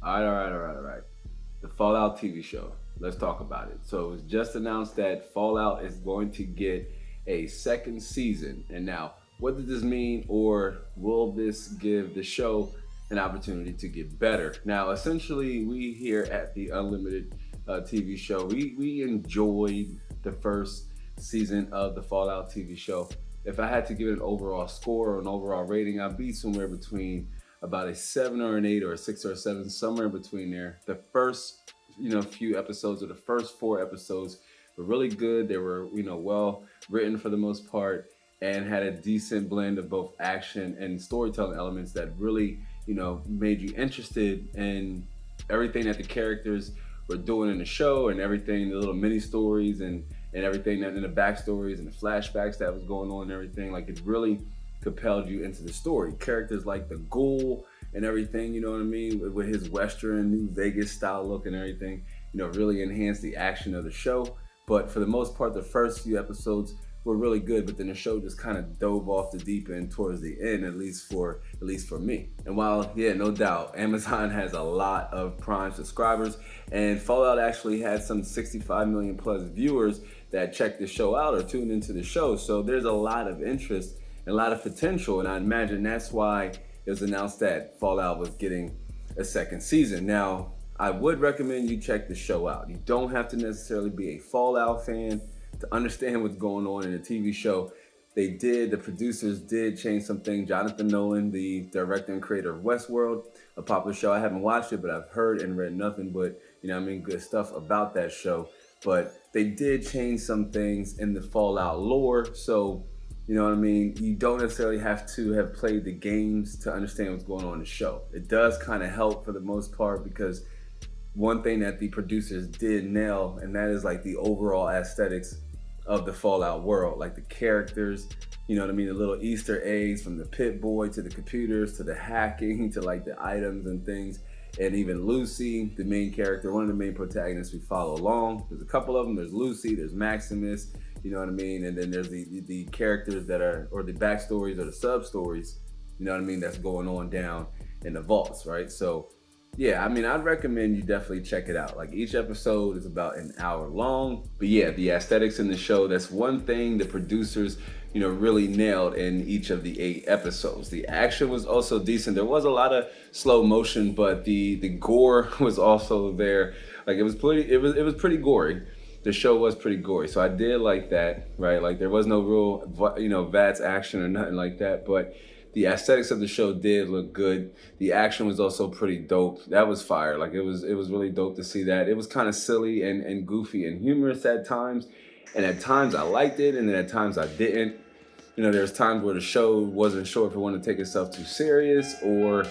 All right. The Fallout TV show. Let's talk about it. So it was just announced that Fallout is going to get a second season. And now, what does this mean, or will this give the show an opportunity to get better? Now, essentially, we here at the Unlimited TV show, we enjoyed the first season of the Fallout TV show. If I had to give it an overall score or an overall rating, I'd be somewhere between about a 7 or an 8 or a 6 or a 7, somewhere in between there. The first, few episodes or the first 4 episodes were really good. They were, well written for the most part and had a decent blend of both action and storytelling elements that really, made you interested in everything that the characters were doing in the show and everything, the little mini stories and everything that in the backstories and the flashbacks that was going on and everything. Like it really compelled you into the story. Characters like the Ghoul and everything, you know what I mean, with his Western New Vegas style look and everything, really enhanced the action of the show. But for the most part, the first few episodes were really good, but then the show just kind of dove off the deep end towards the end, at least for me. And while, yeah, no doubt, Amazon has a lot of Prime subscribers, and Fallout actually had some 65 million plus viewers that checked the show out or tuned into the show. So there's a lot of interest and a lot of potential, and I imagine that's why it was announced that Fallout was getting a second season. Now, I would recommend you check the show out. You don't have to necessarily be a Fallout fan to understand what's going on in the TV show. The producers did change something. Jonathan Nolan, the director and creator of Westworld, a popular show. I haven't watched it, but I've heard and read nothing but, good stuff about that show. But they did change some things in the Fallout lore. So, you don't necessarily have to have played the games to understand what's going on in the show. It does kind of help for the most part because one thing that the producers did nail, and that is like the overall aesthetics of the Fallout world, like the characters, the little Easter eggs from the Pit Boy to the computers to the hacking to like the items and things, and even Lucy, the main character, one of the main protagonists we follow along. There's a couple of them. There's Lucy, there's Maximus, and then there's the characters that are, or the backstories or the sub stories, that's going on down in the vaults, right? So yeah, I'd recommend you definitely check it out. Like each episode is about an hour long. But yeah, the aesthetics in the show, that's one thing the producers, really nailed in each of the 8 episodes. The action was also decent. There was a lot of slow motion, but the gore was also there. Like it was pretty gory. The show was pretty gory. So I did like that, right? Like there was no real, VATS action or nothing like that, but the aesthetics of the show did look good. The action was also pretty dope. That was fire. Like it was really dope to see that. It was kind of silly and goofy and humorous at times. And at times I liked it, and then at times I didn't. There's times where the show wasn't sure if it wanted to take itself too serious or,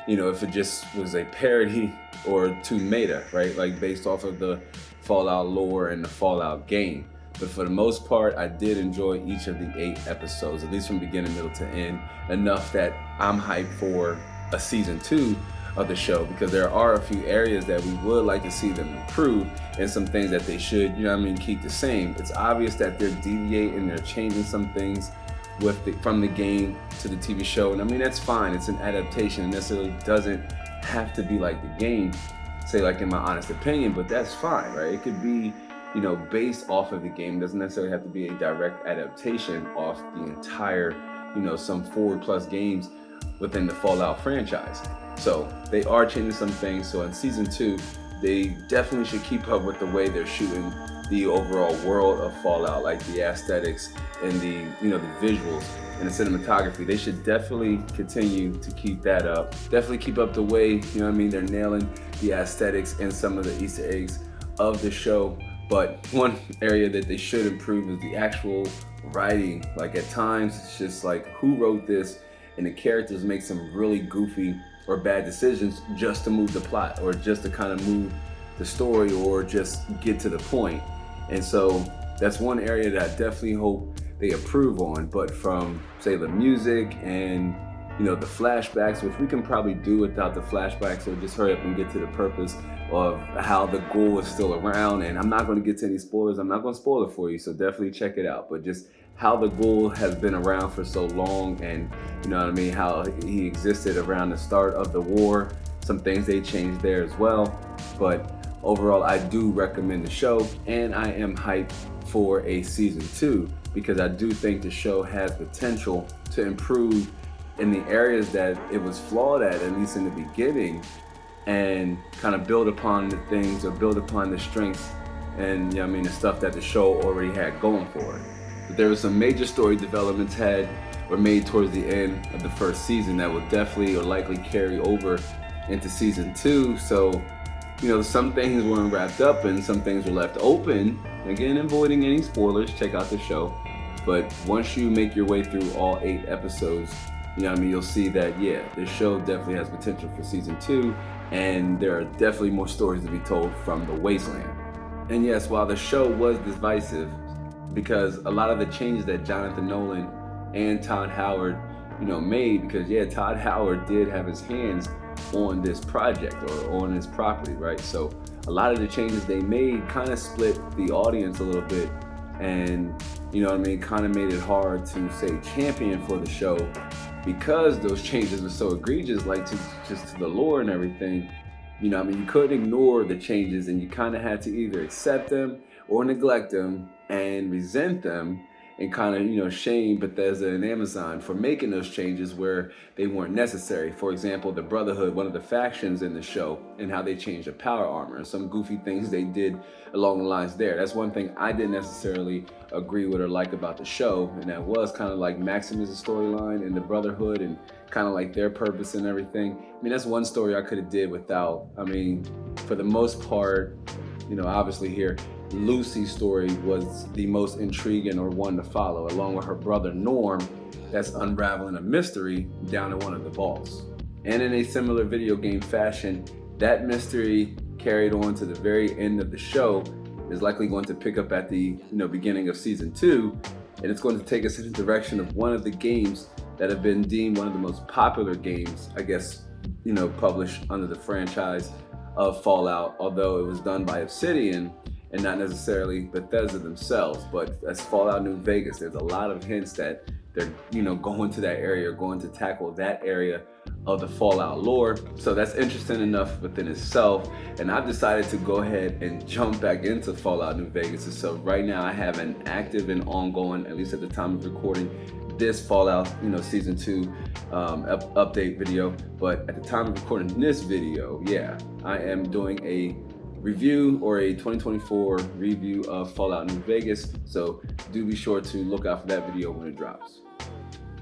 if it just was a parody or too meta, right? Like based off of the Fallout lore and the Fallout game. But for the most part, I did enjoy each of the 8 episodes, at least from beginning, middle to end, enough that I'm hyped for a season 2 of the show, because there are a few areas that we would like to see them improve and some things that they should, keep the same. It's obvious that they're deviating, they're changing some things from the game to the TV show. And that's fine. It's an adaptation. It necessarily doesn't have to be like the game, say like in my honest opinion, but that's fine, right? It could be based off of the game. It doesn't necessarily have to be a direct adaptation off the entire, some 4+ games within the Fallout franchise. So they are changing some things. So in season 2, they definitely should keep up with the way they're shooting the overall world of Fallout, like the aesthetics and the visuals and the cinematography. They should definitely continue to keep that up. Definitely keep up the way, they're nailing the aesthetics and some of the Easter eggs of the show. But one area that they should improve is the actual writing. Like at times, it's just like, who wrote this? And the characters make some really goofy or bad decisions just to move the plot or just to kind of move the story or just get to the point. And so that's one area that I definitely hope they improve on. But from, say, the music and the flashbacks, which we can probably do without the flashbacks, so just hurry up and get to the purpose of how the Ghoul is still around. And I'm not going to get to any spoilers. I'm not going to spoil it for you, so definitely check it out. But just how the Ghoul has been around for so long, and how he existed around the start of the war, some things they changed there as well. But overall, I do recommend the show, and I am hyped for a season 2 because I do think the show has potential to improve in the areas that it was flawed at least in the beginning, and kind of build upon the things or build upon the strengths and the stuff that the show already had going for it. But there were some major story developments were made towards the end of the first season that will definitely or likely carry over into season 2. So, some things weren't wrapped up and some things were left open. Again, avoiding any spoilers, check out the show. But once you make your way through all 8 episodes, you'll see that, this show definitely has potential for season 2, and there are definitely more stories to be told from the wasteland. And yes, while the show was divisive, because a lot of the changes that Jonathan Nolan and Todd Howard, made, because Todd Howard did have his hands on this project or on this property, right? So a lot of the changes they made kind of split the audience a little bit, and kind of made it hard to say champion for the show, because those changes were so egregious, like to the lore and everything. You couldn't ignore the changes, and you kind of had to either accept them or neglect them and resent them, and kind of shame Bethesda and Amazon for making those changes where they weren't necessary. For example, the Brotherhood, one of the factions in the show, and how they changed the power armor and some goofy things they did along the lines there. That's one thing I didn't necessarily agree with or like about the show, and that was kind of like Maximus' storyline and the Brotherhood and kind of like their purpose and everything. That's one story I could have did without. For the most part, obviously here, Lucy's story was the most intriguing or one to follow, along with her brother Norm, that's unraveling a mystery down in one of the vaults. And in a similar video game fashion, that mystery carried on to the very end of the show is likely going to pick up at the beginning of season 2, and it's going to take us in the direction of one of the games that have been deemed one of the most popular games, I guess, published under the franchise of Fallout, although it was done by Obsidian and not necessarily Bethesda themselves. But as Fallout New Vegas, there's a lot of hints that they're going to that area, going to tackle that area of the Fallout lore. So that's interesting enough within itself, and I've decided to go ahead and jump back into Fallout New Vegas. And so right now I have an active and ongoing, at least at the time of recording this Fallout season 2 update video. But at the time of recording this video, I am doing a review or a 2024 review of Fallout New Vegas. So do be sure to look out for that video when it drops.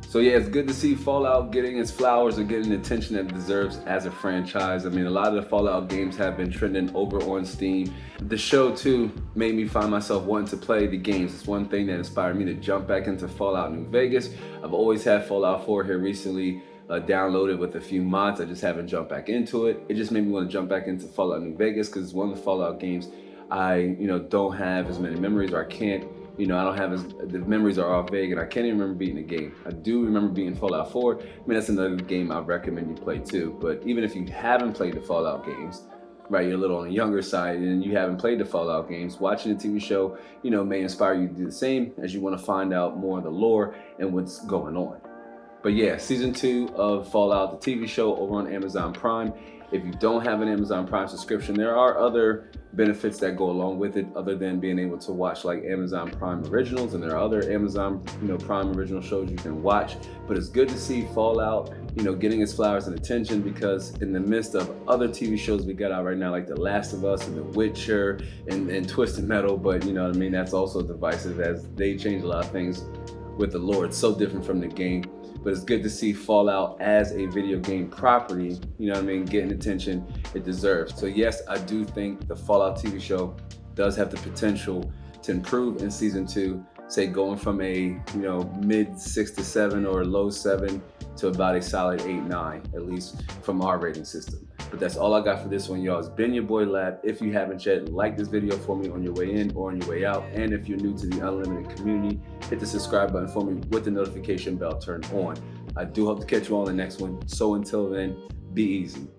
So it's good to see Fallout getting its flowers or getting the attention that it deserves as a franchise. A lot of the Fallout games have been trending over on Steam. The show too made me find myself wanting to play the games. It's one thing that inspired me to jump back into Fallout New Vegas. I've always had Fallout 4 here recently downloaded with a few mods. I just haven't jumped back into it. It just made me want to jump back into Fallout New Vegas because it's one of the Fallout games I don't have as many memories, or I can't. I don't have the memories are all vague, and I can't even remember beating the game. I do remember beating Fallout 4. That's another game I recommend you play too. But even if you haven't played the Fallout games, right, you're a little on the younger side and you haven't played the Fallout games, watching the TV show, may inspire you to do the same as you want to find out more of the lore and what's going on. But season 2 of Fallout, the TV show, over on Amazon Prime. If you don't have an Amazon Prime subscription, there are other benefits that go along with it other than being able to watch like Amazon Prime Originals, and there are other Amazon Prime Original shows you can watch. But it's good to see Fallout getting its flowers and attention, because in the midst of other TV shows we got out right now, like The Last of Us and The Witcher and Twisted Metal, but that's also divisive as they change a lot of things with the lore. It's so different from the game. But it's good to see Fallout as a video game property, getting attention it deserves. So yes, I do think the Fallout TV show does have the potential to improve in season 2, say going from a mid 6 to 7 or low 7 to about a solid 8-9, at least from our rating system. But that's all I got for this one, y'all. It's been your boy Lab. If you haven't yet, like this video for me on your way in or on your way out. And if you're new to the Unlimited community, hit the subscribe button for me with the notification bell turned on. I do hope to catch you all in the next one. So until then, be easy.